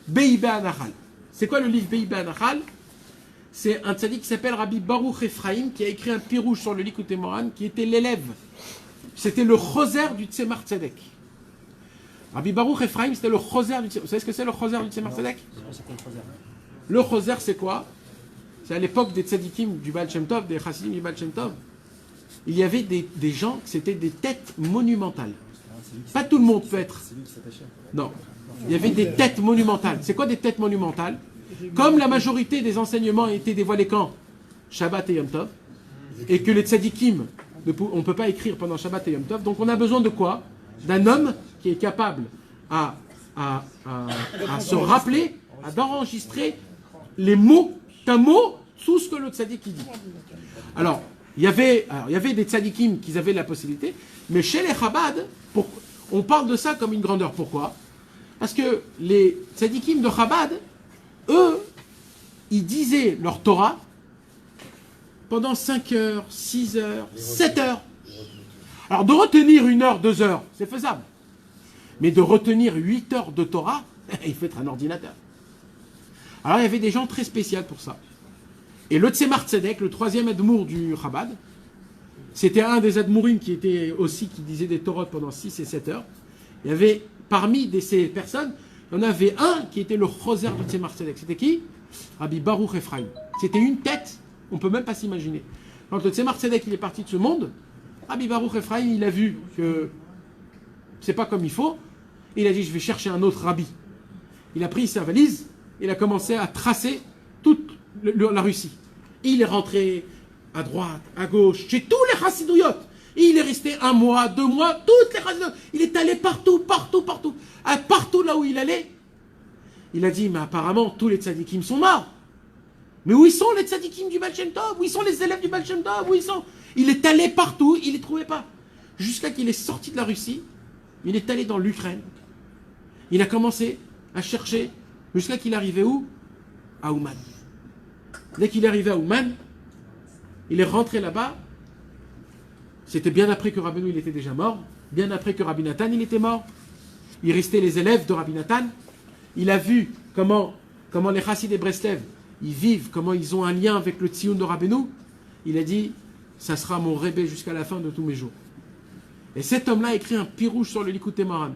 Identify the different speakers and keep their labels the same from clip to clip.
Speaker 1: Be'ibé Anachal. C'est quoi le livre Be'ibé Anachal? C'est un tzaddik qui s'appelle Rabbi Baruch Ephraim qui a écrit un pirouge sur le Likutei Moharan qui était l'élève. C'était le choser du Tzemar Tzedek. Rabbi Baruch Ephraim, c'était le choser du Tzemar. Vous savez ce que c'est le choser du Tzemar Tzedek? Le choser, c'est quoi? C'est à l'époque des tzadikim du Baal Shem Tov, des chassidim du Baal Shem Tov. Il y avait des gens, c'était des têtes monumentales. Pas tout le monde peut être. Non. Il y avait des têtes monumentales. C'est quoi des têtes monumentales? Comme la majorité des enseignements étaient dévoilés quand? Shabbat et Yom Tov. Et que les tzadikim, on ne peut pas écrire pendant Shabbat et Yom Tov. Donc on a besoin de quoi? D'un homme qui est capable à se rappeler, d'enregistrer les mots, un mot, tout ce que le tzadik dit. Alors, il y avait des tzadikim qui avaient la possibilité, mais chez les Chabad, on parle de ça comme une grandeur. Pourquoi? Parce que les tzadikim de Chabad, eux, ils disaient leur Torah pendant 5 heures, 6 heures, 7 heures. Alors de retenir 1 heure, 2 heures, c'est faisable. Mais de retenir 8 heures de Torah, il faut être un ordinateur. Alors il y avait des gens très spéciaux pour ça. Et le Tzemar Tzedek, le 3e Admour du Chabad, c'était un des Admourim qui disait des Torahs pendant 6 et 7 heures. Il y avait, parmi ces personnes, il y en avait un qui était le choser du Tzemar Tzedek. C'était qui? Rabbi Baruch Ephraim. C'était une tête, on ne peut même pas s'imaginer. Quand le Tzemar Tzedek il est parti de ce monde, Rabbi Baruch Ephraim, il a vu que c'est pas comme il faut. Il a dit, je vais chercher un autre rabbi. Il a pris sa valise, il a commencé à tracer toute la Russie. Il est rentré à droite, à gauche, chez tous les chassidouillotes. Il est resté 1 mois, 2 mois, toutes les chassidouillotes. Il est allé partout. Partout là où il allait. Il a dit, mais apparemment, tous les tzadikim sont morts. Mais où ils sont les tzadikim du Baal Shem Tov? Où ils sont les élèves du Baal Shem Tov? Où ils sont? Il est allé partout, il ne les trouvait pas. Jusqu'à qu'il est sorti de la Russie, il est allé dans l'Ukraine. Il a commencé à chercher, jusqu'à qu'il arrivait où? À Ouman. Dès qu'il est arrivé à Ouman, il est rentré là-bas. C'était bien après que Rabbeinu il était déjà mort, bien après que Rabbi Nathan il était mort. Il restait les élèves de Rabbi Nathan. Il a vu comment les chassid et Breslev, ils vivent, comment ils ont un lien avec le tzioun de Rabbeinu. Il a dit, ça sera mon rébé jusqu'à la fin de tous mes jours. Et cet homme-là a écrit un pirouge sur le Likutei Moharan.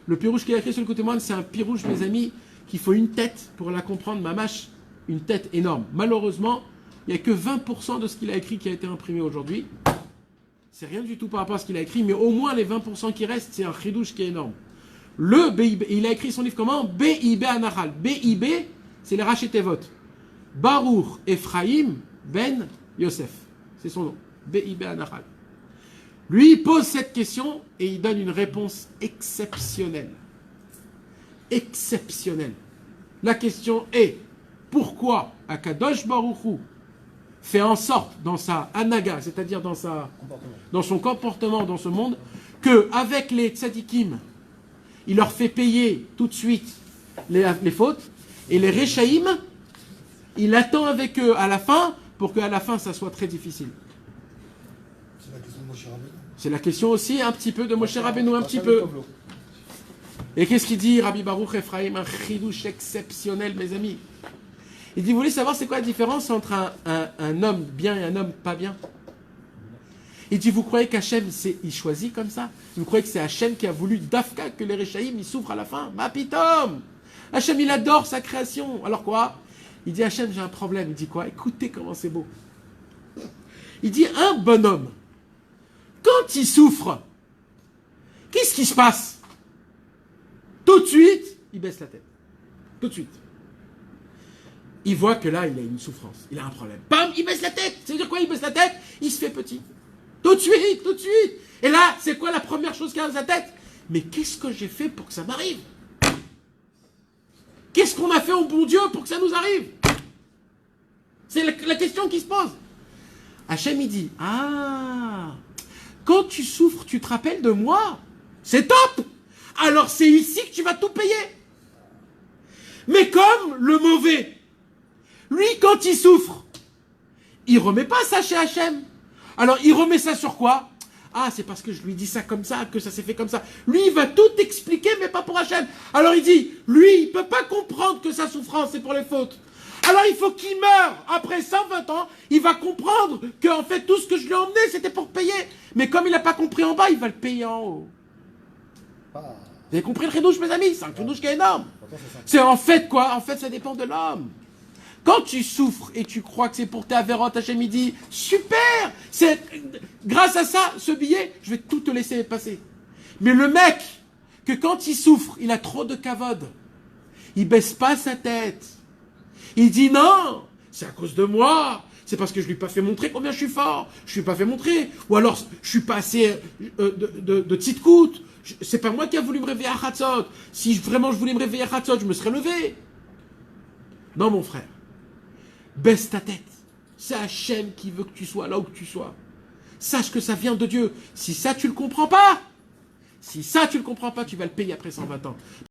Speaker 1: Le pirouge qu'il a écrit sur le Likutei Moharan, c'est un pirouge, mes amis, qu'il faut une tête pour la comprendre, mamash, une tête énorme. Malheureusement, il n'y a que 20% de ce qu'il a écrit qui a été imprimé aujourd'hui. C'est rien du tout par rapport à ce qu'il a écrit, mais au moins les 20% qui restent, c'est un chidouche qui est énorme. Le BIB, il a écrit son livre comment? BIB Anachal. BIB, c'est les Rachetevot. Baruch Ephraim Ben Yosef. C'est son nom. BIB Anachal. Lui, il pose cette question et il donne une réponse exceptionnelle. Exceptionnelle. La question est, pourquoi Akadosh Baruch Hu fait en sorte dans sa anaga, c'est-à-dire dans son comportement dans ce monde, qu'avec les tzadikim, il leur fait payer tout de suite les fautes, et les Rechaïm, il attend avec eux à la fin, pour qu'à la fin ça soit très difficile.
Speaker 2: C'est la question de Moshe Rabbeinu.
Speaker 1: C'est la question aussi un petit peu de Moshe Rabbeinu, un petit peu. Et qu'est-ce qu'il dit, Rabbi Baruch Ephraim? Un chidouche exceptionnel, mes amis. Il dit, vous voulez savoir c'est quoi la différence entre un homme bien et un homme pas bien? Il dit, vous croyez qu'Hachem, il choisit comme ça? Vous croyez que c'est Hachem qui a voulu d'Afka que les Rechaïm, ils souffrent à la fin? Ma pitom! Hachem, il adore sa création. Alors quoi? Il dit, Hachem, j'ai un problème. Il dit quoi? Écoutez comment c'est beau. Il dit, un bonhomme, quand il souffre, qu'est-ce qui se passe? Tout de suite, il baisse la tête. Tout de suite. Il voit que là, il a une souffrance. Il a un problème. Bam, il baisse la tête. Ça veut dire quoi? Il baisse la tête, il se fait petit. Tout de suite, tout de suite. Et là, c'est quoi la première chose qu'il a dans sa tête? Mais qu'est-ce que j'ai fait pour que ça m'arrive? Qu'est-ce qu'on a fait au bon Dieu pour que ça nous arrive? C'est la question qui se pose. Hachem, il dit, ah, quand tu souffres, tu te rappelles de moi? C'est top! Alors c'est ici que tu vas tout payer. Mais comme le mauvais, lui, quand il souffre, il remet pas ça chez Hachem. Alors il remet ça sur quoi? Ah, c'est parce que je lui dis ça comme ça, que ça s'est fait comme ça. Lui, il va tout expliquer, mais pas pour Hachem. Alors il dit, lui, il peut pas comprendre que sa souffrance, c'est pour les fautes. Alors il faut qu'il meure. Après 120 ans, il va comprendre que en fait, tout ce que je lui ai emmené, c'était pour payer. Mais comme il n'a pas compris en bas, il va le payer en haut.
Speaker 2: Ah,
Speaker 1: Vous avez compris le chidouche, mes amis? C'est un chidouche qui est énorme.
Speaker 2: pourtant, c'est ça.
Speaker 1: C'est en fait quoi? En fait, ça dépend de l'homme. Quand tu souffres et tu crois que c'est pour tes avérantes, Hachem il dit, super, c'est grâce à ça, ce billet, je vais tout te laisser passer. Mais le mec, que quand il souffre, il a trop de kavod, il baisse pas sa tête. Il dit non, c'est à cause de moi, c'est parce que je lui ai pas fait montrer combien je suis fort, je lui ai pas fait montrer, ou alors je suis pas assez de tzidkout, c'est pas moi qui a voulu me réveiller à Hatzot. Si vraiment je voulais me réveiller à Hatzot, je me serais levé. Non mon frère. Baisse ta tête. C'est Hachem qui veut que tu sois là où que tu sois. Sache que ça vient de Dieu. Si ça tu le comprends pas, tu vas le payer après 120 ans.